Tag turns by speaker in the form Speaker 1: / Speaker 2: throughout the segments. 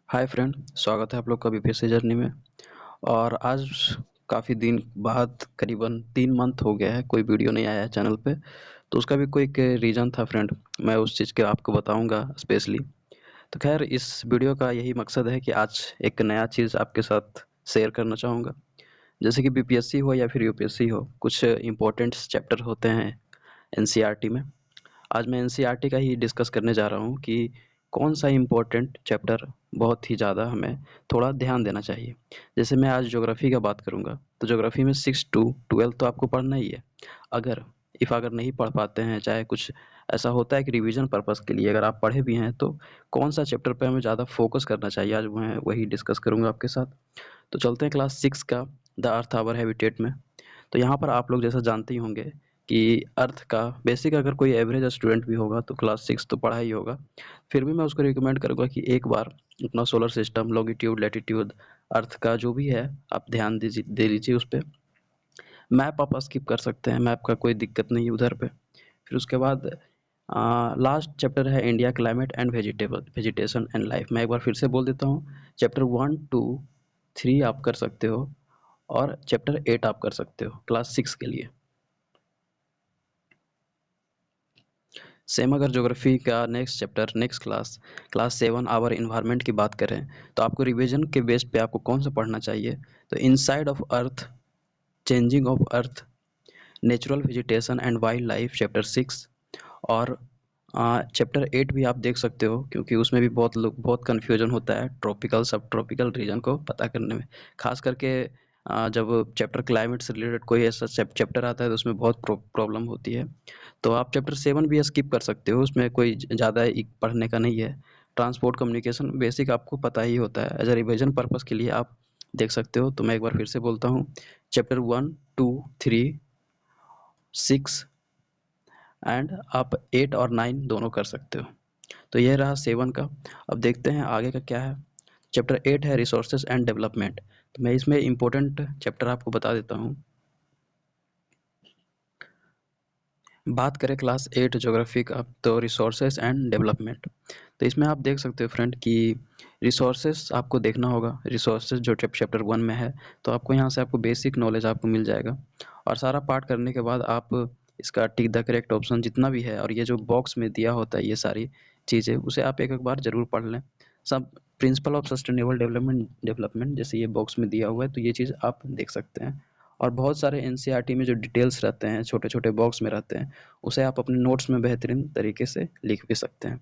Speaker 1: Hi friend, स्वागत है आप लोग का बीपीएससी जर्नी में। और आज काफ़ी दिन बाद करीबन 3 मंथ हो गया है कोई वीडियो नहीं आया है चैनल पे। तो उसका भी कोई एक रीज़न था फ्रेंड, मैं उस चीज़ के आपको बताऊंगा स्पेशली। तो खैर इस वीडियो का यही मकसद है कि आज एक नया चीज़ आपके साथ शेयर करना चाहूँगा। जैसे कि बीपीएससी हो या फिर यूपीएससी हो, कुछ इम्पोर्टेंट चैप्टर होते हैं एनसीईआरटी में। आज मैं एनसीईआरटी का ही डिस्कस करने जा रहा हूँ कि कौन सा इम्पोर्टेंट चैप्टर बहुत ही ज़्यादा हमें थोड़ा ध्यान देना चाहिए। जैसे मैं आज ज्योग्राफी का बात करूँगा, तो ज्योग्राफी में 6 टू 12 तो आपको पढ़ना ही है। अगर अगर नहीं पढ़ पाते हैं, चाहे कुछ ऐसा होता है कि रिवीजन पर्पज़ के लिए अगर आप पढ़े भी हैं, तो कौन सा चैप्टर पे हमें ज़्यादा फोकस करना चाहिए, आज मैं वही डिस्कस करूँगा आपके साथ। तो चलते हैं क्लास 6 का द अर्थ आवर हैबिटेट में। तो यहाँ पर आप लोग जैसा जानते ही होंगे कि अर्थ का बेसिक अगर कोई एवरेज स्टूडेंट भी होगा तो क्लास 6 तो पढ़ा ही होगा। फिर भी मैं उसको रिकमेंड करूँगा कि एक बार अपना सोलर सिस्टम, लॉन्गिट्यूड, लैटिट्यूड, अर्थ का जो भी है आप ध्यान दे लीजिए उस पे। मैप आप स्किप कर सकते हैं, मैप का कोई दिक्कत नहीं है उधर पे। फिर उसके बाद लास्ट चैप्टर है India climate and vegetation and life. मैं एक बार फिर से बोल देता हूँ, चैप्टर 1, 2, 3 आप कर सकते हो और चैप्टर 8 आप कर सकते हो क्लास 6 के लिए। सेम अगर ज्योग्राफी का next chapter, next class, class 7 our environment की बात करें, तो आपको रिवीजन के बेस पे आपको कौन सा पढ़ना चाहिए? तो inside of earth, changing of earth, natural vegetation and wild life chapter 6। और चैप्टर 8 भी आप देख सकते हो, क्योंकि उसमें भी बहुत कन्फ्यूजन होता है ट्रॉपिकल सब ट्रॉपिकल रीजन को पता करने में। खास करके जब चैप्टर क्लाइमेट से रिलेटेड कोई ऐसा चैप्टर आता है तो उसमें बहुत प्रॉब्लम होती है। तो आप चैप्टर 7 भी स्किप कर सकते हो, उसमें कोई ज़्यादा पढ़ने का नहीं है। ट्रांसपोर्ट कम्युनिकेशन बेसिक आपको पता ही होता है, एज अ रिविजन पर्पज़ के लिए आप देख सकते हो। तो मैं एक बार फिर से बोलता हूँ, चैप्टर 1, 2, 3, 6 एंड आप 8 और 9 दोनों कर सकते हो। तो ये रहा 7 का। अब देखते हैं आगे का क्या है। चैप्टर 8 है रिसोर्सेज एंड डेवलपमेंट। तो मैं इसमें इम्पोर्टेंट चैप्टर आपको बता देता हूँ। बात करें क्लास 8 ज्योग्राफी का, तो रिसोर्सेज एंड डेवलपमेंट। तो इसमें आप देख सकते हो फ्रेंड कि रिसोर्सेज आपको देखना होगा। रिसोर्सेज जो चैप्टर 1 में है, तो आपको यहाँ से आपको बेसिक नॉलेज आपको मिल जाएगा। और सारा पार्ट करने के बाद आप इसका टिक द करेक्ट ऑप्शन जितना भी है, और ये जो बॉक्स में दिया होता है ये सारी चीज़ें, उसे आप एक बार ज़रूर पढ़ लें। सब प्रिंसिपल ऑफ सस्टेनेबल डेवलपमेंट जैसे ये बॉक्स में दिया हुआ है, तो ये चीज़ आप देख सकते हैं। और बहुत सारे एनसीईआरटी में जो डिटेल्स रहते हैं, छोटे छोटे बॉक्स में रहते हैं, उसे आप अपने नोट्स में बेहतरीन तरीके से लिख भी सकते हैं।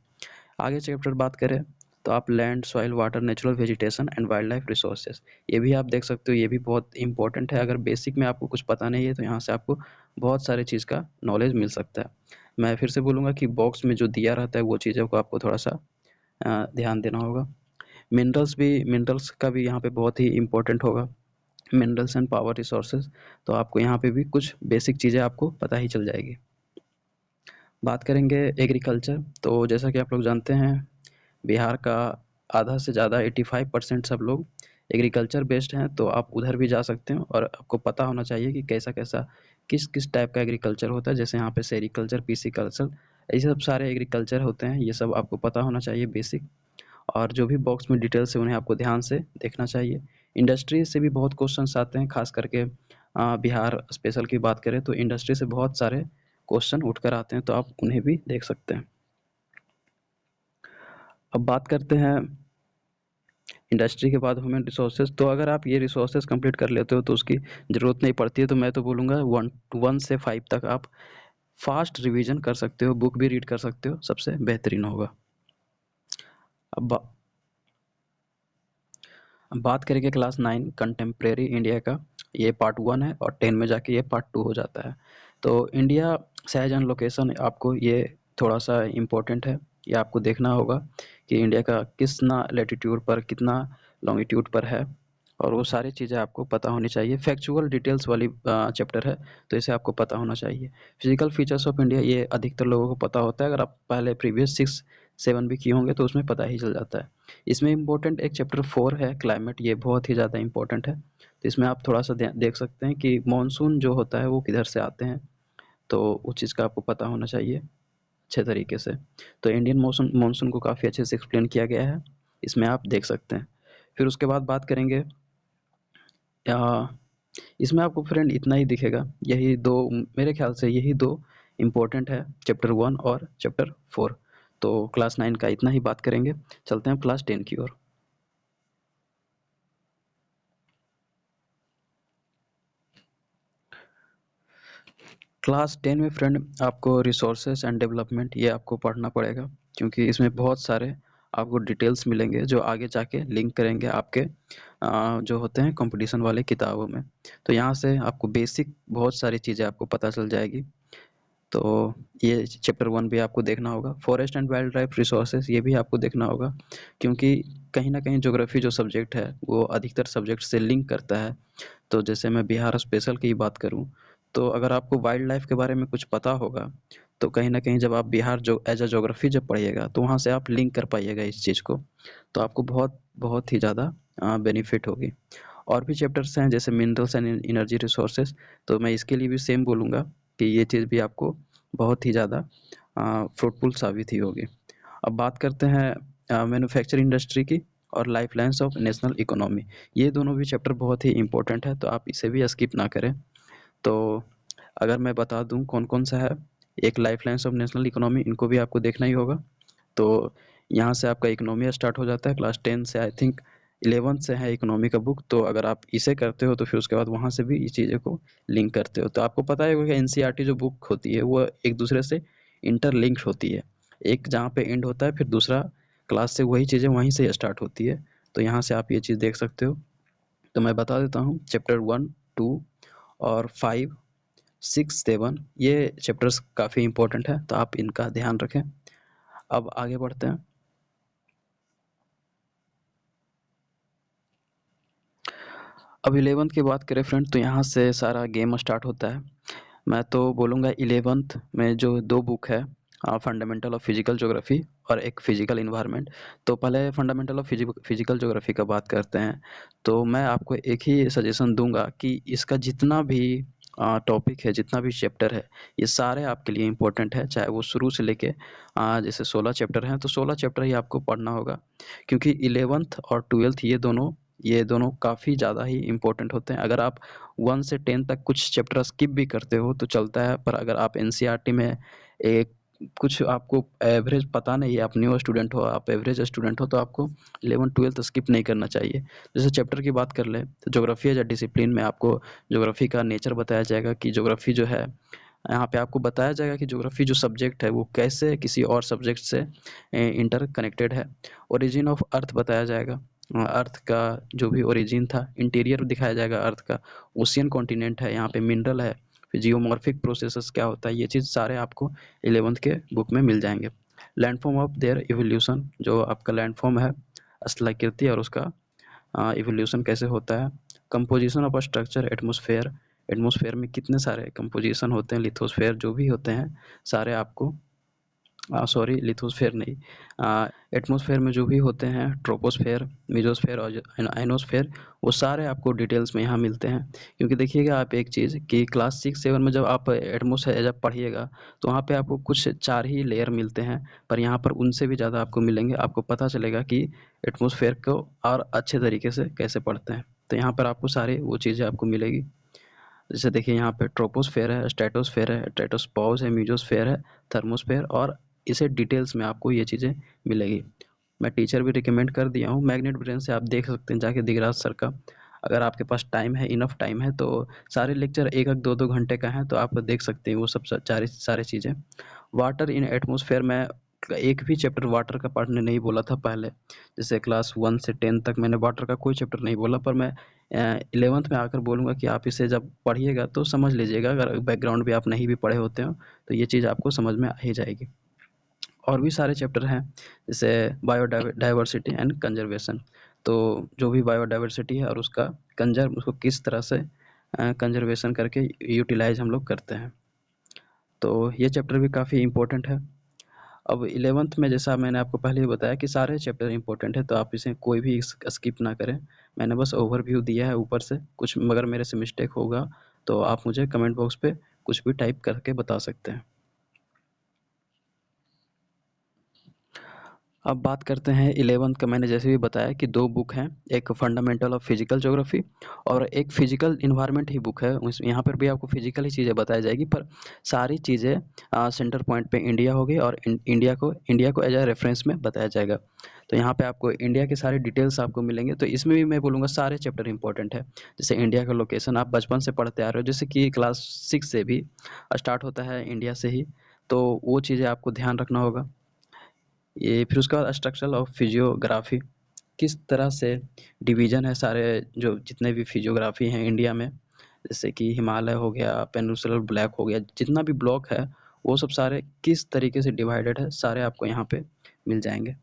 Speaker 1: आगे चैप्टर बात करें, तो आप land, soil, water, natural vegetation and wild life resources, ये भी आप देख सकते हो। ये भी बहुत इंपॉर्टेंट है। अगर बेसिक में आपको कुछ पता नहीं है तो यहाँ से आपको बहुत सारे चीज़ का नॉलेज मिल सकता है। मैं फिर से बोलूँगा कि बॉक्स में जो दिया रहता है वो चीज़ों को आपको थोड़ा सा ध्यान देना होगा। मिनरल्स का भी यहाँ पे बहुत ही इम्पोर्टेंट होगा, मिनरल्स एंड पावर रिसोर्सेज। तो आपको यहाँ पे भी कुछ बेसिक चीज़ें आपको पता ही चल जाएगी। बात करेंगे एग्रीकल्चर, तो जैसा कि आप लोग जानते हैं, बिहार का आधा से ज़्यादा 85% सब लोग एग्रीकल्चर बेस्ड हैं। तो आप उधर भी जा सकते हैं और आपको पता होना चाहिए कि कैसा कैसा किस किस टाइप का एग्रीकल्चर होता है। जैसे यहाँ पे सेरीकल्चर, पीसीकल्चर, ये सब सारे एग्रीकल्चर होते हैं, ये सब आपको पता होना चाहिए बेसिक। और जो भी बॉक्स में डिटेल्स है उन्हें आपको ध्यान से देखना चाहिए। इंडस्ट्री से भी बहुत क्वेश्चंस आते हैं, खास करके बिहार स्पेशल की बात करें तो इंडस्ट्री से बहुत सारे क्वेश्चन उठकर आते हैं, तो आप उन्हें भी देख सकते हैं। अब बात करते हैं इंडस्ट्री के बाद ह्यूमन रिसोर्सेज। तो अगर आप ये रिसोर्सेज कंप्लीट कर लेते हो तो उसकी ज़रूरत नहीं पड़ती है। तो मैं तो बोलूँगा 1 से 5 तक आप फास्ट रिवीजन कर सकते हो, बुक भी रीड कर सकते हो, सबसे बेहतरीन होगा। अब बात करेंगे क्लास 9 कंटेम्प्रेरी इंडिया का। ये पार्ट 1 है और 10 में जाके ये पार्ट 2 हो जाता है। तो इंडिया साइज एंड लोकेशन आपको ये थोड़ा सा इम्पोर्टेंट है। ये आपको देखना होगा कि इंडिया का कितना लैटिट्यूड पर, कितना लॉन्गिट्यूड पर है, और वो सारी चीज़ें आपको पता होनी चाहिए। फैक्चुअल डिटेल्स वाली चैप्टर है, तो इसे आपको पता होना चाहिए। फिजिकल फीचर्स ऑफ इंडिया, ये अधिकतर लोगों को पता होता है। अगर आप पहले प्रीवियस 6, 7 भी किए होंगे तो उसमें पता ही चल जाता है। इसमें इम्पोर्टेंट एक चैप्टर 4 है क्लाइमेट, ये बहुत ही ज़्यादा इम्पोर्टेंट है। तो इसमें आप थोड़ा सा देख सकते हैं कि मानसून जो होता है वो किधर से आते हैं, तो उस चीज़ का आपको पता होना चाहिए अच्छे तरीके से। तो इंडियन मानसून को काफ़ी अच्छे से एक्सप्लेन किया गया है। इसमें आप देख सकते हैं। फिर उसके बाद बात करेंगे इसमें आपको फ्रेंड इतना ही दिखेगा, यही दो, मेरे ख्याल से यही दो इम्पोर्टेंट है, चैप्टर 1 और चैप्टर 4। तो क्लास 9 का इतना ही बात करेंगे, चलते हैं क्लास 10 की ओर। क्लास 10 में फ्रेंड आपको रिसोर्सेज एंड डेवलपमेंट ये आपको पढ़ना पड़ेगा, क्योंकि इसमें बहुत सारे आपको डिटेल्स मिलेंगे जो आगे जाके लिंक करेंगे आपके जो होते हैं कंपटीशन वाले किताबों में। तो यहाँ से आपको बेसिक बहुत सारी चीज़ें आपको पता चल जाएगी। तो ये चैप्टर 1 भी आपको देखना होगा। Forest and wild life resources ये भी आपको देखना होगा, क्योंकि कहीं न कहीं ज्योग्राफी जो सब्जेक्ट है वो अधिकतर सब्जेक्ट से लिंक करता है। तो जैसे मैं बिहार स्पेशल की बात करूँ, तो अगर आपको वाइल्ड लाइफ के बारे में कुछ पता होगा, तो कहीं न कहीं जब आप बिहार जो एज़ अ ज्योग्राफी जब पढ़िएगा, तो वहाँ से आप लिंक कर पाइएगा इस चीज़ को। तो आपको बहुत बहुत ही ज़्यादा बेनिफिट होगी। और भी चैप्टर्स हैं जैसे मिनरल्स एंड एनर्जी रिसोर्सेज, तो मैं इसके लिए भी सेम बोलूँगा कि ये चीज़ भी आपको बहुत ही ज़्यादा फ्रूटफुल साबित ही होगी। अब बात करते हैं मैन्युफैक्चरिंग इंडस्ट्री की और लाइफलाइंस ऑफ नेशनल इकोनॉमी। ये दोनों भी चैप्टर बहुत ही इम्पोर्टेंट है, तो आप इसे भी स्किप ना करें। तो अगर मैं बता दूं कौन कौन सा है, एक लाइफलाइंस ऑफ नेशनल इकोनॉमी, इनको भी आपको देखना ही होगा। तो यहाँ से आपका इकोनॉमी स्टार्ट हो जाता है, क्लास 10 से आई थिंक 11th से है इकोनॉमी का बुक। तो अगर आप इसे करते हो तो फिर उसके बाद वहाँ से भी इस चीज़ों को लिंक करते हो। तो आपको पता है कि एनसीईआरटी जो बुक होती है वो एक दूसरे से इंटरलिंक्ड होती है। एक जहाँ पे एंड होता है फिर दूसरा क्लास से वही चीज़ें वहीं से स्टार्ट होती है। तो यहाँ से आप ये चीज़ देख सकते हो। तो मैं बता देता हूँ, चैप्टर 1, 2 और 5, 6, 7 ये चैप्टर्स काफ़ी इंपॉर्टेंट है, तो आप इनका ध्यान रखें। अब आगे बढ़ते हैं। अब 11th की बात करें फ्रेंड, तो यहाँ से सारा गेम स्टार्ट होता है। मैं तो बोलूँगा 11th में जो 2 बुक है, फंडामेंटल ऑफ फिजिकल ज्योग्राफी और एक फिजिकल इन्वायरमेंट। तो पहले फंडामेंटल ऑफ फिजिकल ज्योग्राफी का बात करते हैं। तो मैं आपको एक ही सजेशन दूंगा कि इसका जितना भी टॉपिक है, जितना भी चैप्टर है, ये सारे आपके लिए इम्पोर्टेंट है, चाहे वो शुरू से लेके जैसे 16 चैप्टर हैं तो 16 चैप्टर ही आपको पढ़ना होगा, क्योंकि 11th और 12th ये दोनों काफ़ी ज़्यादा ही इम्पोर्टेंट होते हैं। अगर आप 1 से 10 तक कुछ चैप्टर स्किप भी करते हो तो चलता है, पर अगर आप एनसीईआरटी में एक कुछ आपको एवरेज पता नहीं है, आप न्यू स्टूडेंट हो, आप एवरेज स्टूडेंट हो, तो आपको 11th-12th स्किप नहीं करना चाहिए। जैसे चैप्टर की बात कर लें तो ज्योग्राफी एज अ डिसिप्लिन में आपको ज्योग्राफी का नेचर बताया जाएगा कि ज्योग्राफी जो है, यहाँ पे आपको बताया जाएगा कि ज्योग्राफी जो सब्जेक्ट है वो कैसे किसी और सब्जेक्ट से इंटर कनेक्टेड है। ओरिजिन ऑफ अर्थ बताया जाएगा, अर्थ का जो भी ओरिजिन था, इंटीरियर दिखाया जाएगा अर्थ का, ओशियन कॉन्टिनेंट है, यहाँ पे मिनरल है, फिर जियोमॉर्फिक प्रोसेसेस क्या होता है, ये चीज़ सारे आपको 11th के बुक में मिल जाएंगे। लैंडफॉर्म ऑफ देयर इवोल्यूशन, जो आपका लैंडफॉर्म है स्थलाकृति और उसका इवोल्यूशन कैसे होता है। Composition of structure, atmosphere, atmosphere में कितने सारे कंपोजिशन होते हैं, लिथोस्फेयर जो भी होते हैं सारे आपको, सॉरी लिथोस्फेयर नहीं, एटमॉस्फेयर में जो भी होते हैं, ट्रोपोस्फेयर, मेसोस्फेयर और आयनोस्फेयर, वो सारे आपको डिटेल्स में यहाँ मिलते हैं। क्योंकि देखिएगा आप एक चीज़ कि क्लास 6-7 में जब आप एटमॉस्फेयर जब पढ़िएगा तो वहाँ पे आपको कुछ 4 ही लेयर मिलते हैं, पर यहाँ पर उनसे भी ज़्यादा आपको मिलेंगे। आपको पता चलेगा कि एटमॉस्फेयर को और अच्छे तरीके से कैसे पढ़ते हैं। तो यहाँ पर आपको सारी वो चीज़ें आपको मिलेगी। जैसे देखिए यहाँ पे ट्रोपोस्फेयर है, स्ट्रेटोस्फेयर है, स्ट्रेटोस्पॉज है, मेसोस्फेयर है, थर्मोस्फेयर, और इसे डिटेल्स में आपको ये चीज़ें मिलेगी। मैं टीचर भी रिकमेंड कर दिया हूँ, मैग्नेट ब्रेन से आप देख सकते हैं जाके दिगराज सर का। अगर आपके पास टाइम है, इनफ टाइम है, तो सारे लेक्चर 1-1, 2-2 घंटे का है, तो आप देख सकते हैं वो सब सारी चीज़ें। वाटर इन एटमॉस्फेयर में एक भी चैप्टर वाटर का पढ़ने नहीं बोला था पहले। जैसे क्लास 1 से 10 तक मैंने वाटर का कोई चैप्टर नहीं बोला, पर मैं 11th में आकर बोलूँगा कि आप इसे जब पढ़िएगा तो समझ लीजिएगा। अगर बैकग्राउंड भी आप नहीं भी पढ़े होते हो तो ये चीज़ आपको समझ में आ ही जाएगी। और भी सारे चैप्टर हैं जैसे बायोडाइवर्सिटी एंड कंजर्वेशन। तो जो भी बायोडाइवर्सिटी है और उसको किस तरह से कंजर्वेशन करके यूटिलाइज हम लोग करते हैं, तो ये चैप्टर भी काफ़ी इम्पोर्टेंट है। अब 11th में जैसा मैंने आपको पहले ही बताया कि सारे चैप्टर इम्पोर्टेंट है, तो आप इसे कोई भी स्किप ना करें। मैंने बस ओवरव्यू दिया है ऊपर से कुछ, मगर मेरे से मिस्टेक होगा तो आप मुझे कमेंट बॉक्स पे कुछ भी टाइप करके बता सकते हैं। अब बात करते हैं 11th का। मैंने जैसे भी बताया कि 2 बुक हैं, एक फंडामेंटल ऑफ फिजिकल ज्योग्राफी और एक फिजिकल इन्वायरमेंट ही बुक है। उस यहाँ पर भी आपको फिजिकल ही चीज़ें बताई जाएगी, पर सारी चीज़ें सेंटर पॉइंट पे इंडिया होगी और इंडिया को एज अ रेफरेंस में बताया जाएगा। तो यहाँ पे आपको इंडिया के सारे डिटेल्स आपको मिलेंगे। तो इसमें भी मैं बोलूँगा सारे चैप्टर इंपॉर्टेंट है। जैसे इंडिया का लोकेशन आप बचपन से पढ़ते आ रहे हो, जैसे कि क्लास 6 से भी स्टार्ट होता है इंडिया से ही, तो वो चीज़ें आपको ध्यान रखना होगा। ये फिर उसके बाद स्ट्रक्चर ऑफ फिजियोग्राफी, किस तरह से डिवीज़न है सारे जो जितने भी फिजियोग्राफी हैं इंडिया में, जैसे कि हिमालय हो गया, पेनिनसुलर ब्लॉक हो गया, जितना भी ब्लॉक है वो सब सारे किस तरीके से डिवाइडेड है, सारे आपको यहाँ पे मिल जाएंगे।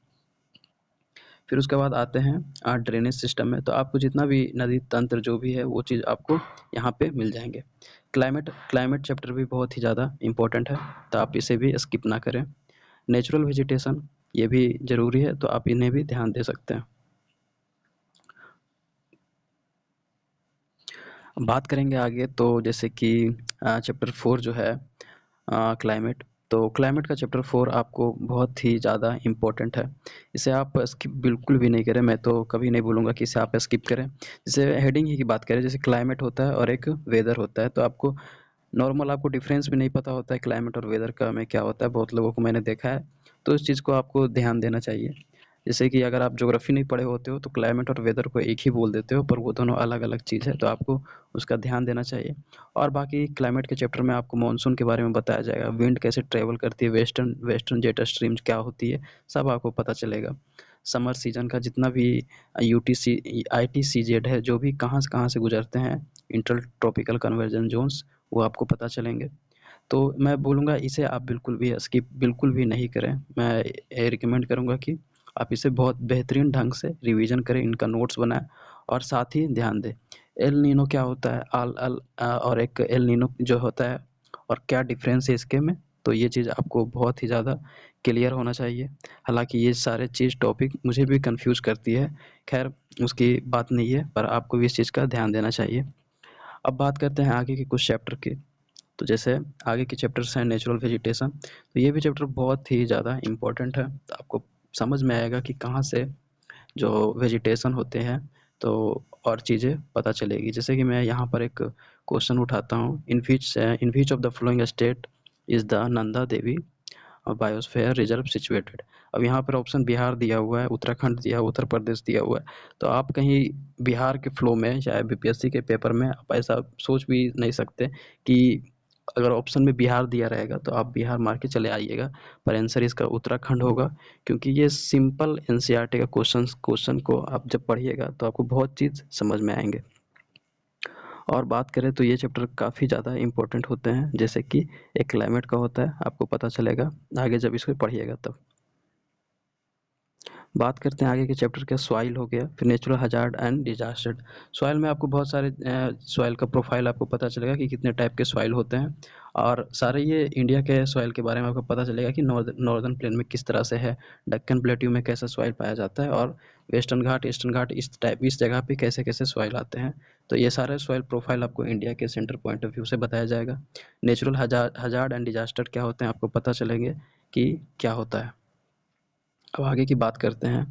Speaker 1: फिर उसके बाद आते हैं ड्रेनेज सिस्टम में, तो आपको जितना भी नदी तंत्र जो भी है वो चीज़ आपको यहाँ पे मिल जाएंगे। क्लाइमेट चैप्टर भी बहुत ही ज़्यादा इम्पोर्टेंट है, तो आप इसे भी स्किप ना करें। नेचुरल वेजिटेशन ये भी ज़रूरी है, तो आप इन्हें भी ध्यान दे सकते हैं। बात करेंगे आगे, तो जैसे कि चैप्टर 4 जो है क्लाइमेट, तो क्लाइमेट का चैप्टर 4 आपको बहुत ही ज़्यादा इम्पोर्टेंट है। इसे आप स्किप बिल्कुल भी नहीं करें, मैं तो कभी नहीं बोलूँगा कि इसे आप स्किप करें। जैसे हेडिंग ही की बात करें, जैसे क्लाइमेट होता है और एक वेदर होता है, तो आपको नॉर्मल आपको डिफरेंस भी नहीं पता होता है क्लाइमेट और वेदर का में क्या होता है, बहुत लोगों को मैंने देखा है। तो इस चीज़ को आपको ध्यान देना चाहिए। जैसे कि अगर आप ज्योग्राफी नहीं पढ़े होते हो तो क्लाइमेट और वेदर को एक ही बोल देते हो, पर वो दोनों अलग-अलग चीज़ है, तो आपको उसका ध्यान देना चाहिए। और बाकी क्लाइमेट के चैप्टर में आपको मानसून के बारे में बताया जाएगा, विंड कैसे ट्रैवल करती है, वेस्टर्न जेट स्ट्रीम्स क्या होती है, सब आपको पता चलेगा। समर सीजन का जितना भी यूटीसी आईटीसीजेड है, जो भी कहाँ से गुजरते हैं, इंटर ट्रॉपिकल कन्वर्जन जोन्स, वो आपको पता चलेंगे। तो मैं बोलूँगा इसे आप बिल्कुल भी स्किप बिल्कुल भी नहीं करें। मैं ये रिकमेंड करूँगा कि आप इसे बहुत बेहतरीन ढंग से रिवीजन करें, इनका नोट्स बनाएँ और साथ ही ध्यान दें। एल नीनो क्या होता है, और एक एल नीनो जो होता है और क्या डिफरेंस है इसके में, तो ये चीज़ आपको बहुत ही ज़्यादा क्लियर होना चाहिए। हालाँकि ये सारे चीज़ टॉपिक मुझे भी कन्फ्यूज़ करती है, खैर उसकी बात नहीं है, पर आपको भी इस चीज़ का ध्यान देना चाहिए। अब बात करते हैं आगे के कुछ चैप्टर की। तो जैसे आगे के चैप्टर्स हैं नेचुरल वेजिटेशन, तो ये भी चैप्टर बहुत ही ज़्यादा इम्पोर्टेंट है। तो आपको समझ में आएगा कि कहाँ से जो वेजिटेशन होते हैं, तो और चीज़ें पता चलेगी। जैसे कि मैं यहाँ पर एक क्वेश्चन उठाता हूँ, in which of the following state is the Nanda Devi biosphere reserve situated. अब यहाँ पर ऑप्शन बिहार दिया हुआ है, उत्तराखंड दिया हुआ, उत्तर प्रदेश दिया हुआ है। तो आप कहीं बिहार के फ्लो में या बीपीएससी के पेपर में आप ऐसा सोच भी नहीं सकते कि अगर ऑप्शन में बिहार दिया रहेगा तो आप बिहार मार के चले आइएगा, पर आंसर इसका उत्तराखंड होगा। क्योंकि ये सिंपल एनसीईआरटी का क्वेश्चन को आप जब पढ़िएगा तो आपको बहुत चीज़ समझ में आएंगे। और बात करें तो ये चैप्टर काफ़ी ज़्यादा इम्पोर्टेंट होते हैं, जैसे कि एक क्लाइमेट का होता है, आपको पता चलेगा आगे जब इसको पढ़िएगा तब। बात करते हैं आगे के चैप्टर का, सॉइल हो गया, फिर natural hazard and disaster. Soil में आपको बहुत सारे सॉइल का प्रोफाइल आपको पता चलेगा कि कितने टाइप के सॉइल होते हैं, और सारे ये इंडिया के सॉइल के बारे में आपको पता चलेगा कि नॉर्दर्न प्लेन में किस तरह से है, दक्कन प्लेट्यू में कैसा सॉइल पाया जाता है, और वेस्टर्न घाट ईस्टर्न घाट इस जगह पे कैसे कैसे सॉइल आते हैं। तो ये सारे सॉइल प्रोफाइल आपको इंडिया के सेंटर पॉइंट ऑफ व्यू से बताया जाएगा। नेचुरल हजार्ड एंड डिजास्टर क्या होते हैं आपको पता चलेंगे कि क्या होता है। अब आगे की बात करते हैं।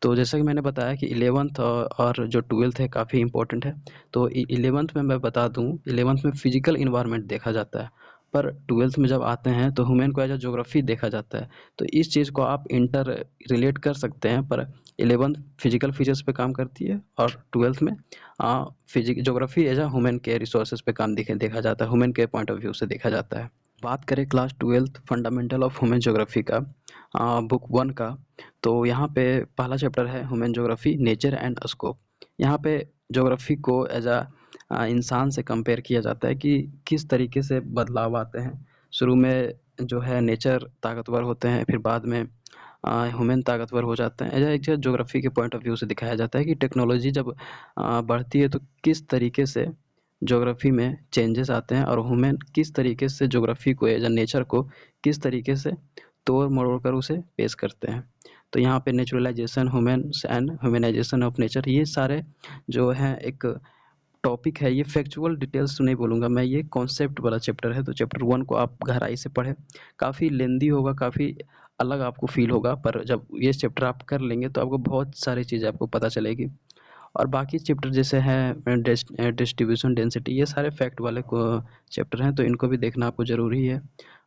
Speaker 1: तो जैसा कि मैंने बताया कि 11th और जो 12th है काफ़ी इम्पोर्टेंट है। तो 11th में मैं बता दूं, 11th में फिजिकल इन्वायरमेंट देखा जाता है, पर 12th में जब आते हैं तो ह्यूमन को एज अ ज्योग्राफी देखा जाता है। तो इस चीज़ को आप इंटर रिलेट कर सकते हैं, पर 11th फिजिकल फीचर्स पे काम करती है और 12th में physic geography as a human के रिसोर्सेज पे काम देखा जाता है, ह्यूमन के पॉइंट ऑफ व्यू से देखा जाता है। बात करें class 12th fundamental of human geography का, बुक 1 का, तो यहाँ पे पहला चैप्टर है human geography nature and scope. यहाँ पे ज्योग्राफी को एज अ इंसान से कंपेयर किया जाता है कि किस तरीके से बदलाव आते हैं। शुरू में जो है नेचर ताकतवर होते हैं, फिर बाद में ह्यूमन ताकतवर हो जाते हैं। एज एक ज्योग्राफी के पॉइंट ऑफ व्यू से दिखाया जाता है कि टेक्नोलॉजी जब बढ़ती है तो किस तरीके से ज्योग्राफी में चेंजेस आते हैं, और ह्यूमन किस तरीके से ज्योग्राफी को एज अ नेचर को किस तरीके से तोड़ मरोड़ कर उसे पेश करते हैं। तो यहाँ पे naturalisation humans and humanisation of nature, ये सारे जो हैं एक टॉपिक है ये, फैक्चुअल डिटेल्स तो नहीं बोलूँगा मैं, ये कॉन्सेप्ट वाला चैप्टर है। तो चैप्टर 1 को आप गहराई से पढ़ें, काफ़ी लेंदी होगा, काफ़ी अलग आपको फ़ील होगा, पर जब ये चैप्टर आप कर लेंगे तो आपको बहुत सारी चीज़ें आपको पता चलेगी। और बाकी चैप्टर जैसे हैं डिस्ट्रीब्यूशन डेंसिटी, ये सारे फैक्ट वाले को चैप्टर हैं, तो इनको भी देखना आपको ज़रूरी है।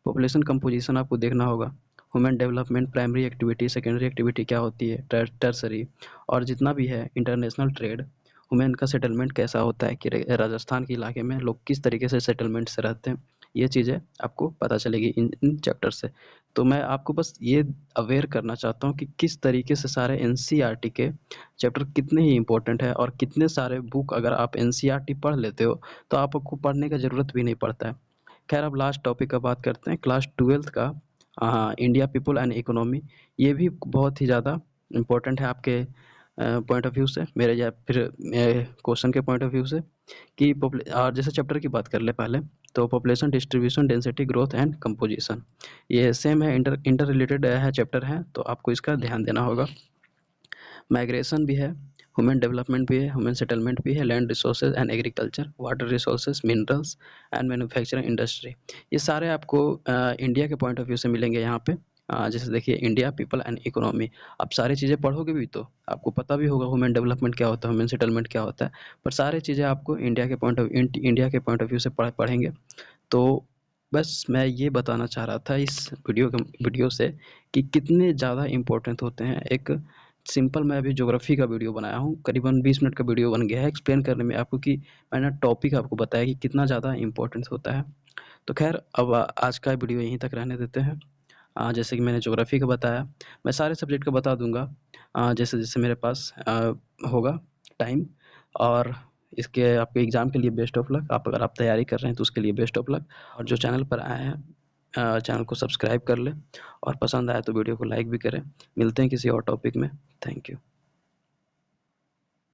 Speaker 1: पॉपुलेशन कंपोजिशन आपको देखना होगा, human development, primary activity, secondary activity क्या होती है, टर्सरी, और जितना भी है इंटरनेशनल ट्रेड, ह्यूमन का सेटलमेंट कैसा होता है कि राजस्थान के इलाके में लोग किस तरीके से सेटलमेंट से रहते हैं, ये चीज़ें आपको पता चलेगी इन चैप्टर से। तो मैं आपको बस ये अवेयर करना चाहता हूँ कि किस तरीके से सारे एनसीईआरटी के चैप्टर कितने ही इम्पोर्टेंट है, और कितने सारे बुक अगर आप एनसीईआरटी पढ़ लेते हो तो आपको पढ़ने का ज़रूरत भी नहीं पड़ता है। खैर अब लास्ट टॉपिक का बात करते हैं, क्लास 12th का इंडिया पीपल एंड इकोनॉमी। ये भी बहुत ही ज़्यादा इम्पोर्टेंट है आपके पॉइंट ऑफ व्यू से, मेरे या फिर क्वेश्चन के पॉइंट ऑफ व्यू से, कि और जैसे चैप्टर की बात कर ले पहले, तो population distribution density growth and composition, ये सेम है, इंटर रिलेटेड है चैप्टर है, तो आपको इसका ध्यान देना होगा। माइग्रेशन भी है, ह्यूमन डेवलपमेंट भी है, ह्यूमन सेटलमेंट भी है, land resources and agriculture, water resources, minerals and manufacturing industry, ये सारे आपको इंडिया के पॉइंट ऑफ व्यू से मिलेंगे यहाँ पे। जैसे देखिए इंडिया पीपल एंड इकोनॉमी, आप सारी चीज़ें पढ़ोगे भी तो आपको पता भी होगा ह्यूमन डेवलपमेंट क्या होता है, ह्यूमन सेटलमेंट क्या होता है, पर सारी चीज़ें आपको इंडिया के पॉइंट ऑफ व्यू से पढ़ेंगे। तो बस मैं ये बताना चाह रहा था इस वीडियो से कि कितने ज़्यादा इम्पोर्टेंट होते हैं। एक सिंपल मैं अभी ज्योग्राफी का वीडियो बनाया हूँ, करीबन 20 मिनट का वीडियो बन गया है एक्सप्लेन करने में आपको, कि मैंने टॉपिक आपको बताया कि कितना ज़्यादा इम्पोर्टेंस होता है। तो खैर अब आज का वीडियो यहीं तक रहने देते हैं। जैसे कि मैंने ज्योग्राफी का बताया, मैं सारे सब्जेक्ट का बता दूंगा जैसे जैसे मेरे पास होगा टाइम। और इसके आपके एग्ज़ाम के लिए बेस्ट ऑफ लक, आप अगर आप तैयारी कर रहे हैं तो उसके लिए बेस्ट ऑफ लक। और जो चैनल पर आए हैं चैनल को सब्सक्राइब कर लें, और पसंद आए तो वीडियो को लाइक भी करें। मिलते हैं किसी और टॉपिक में। Thank you.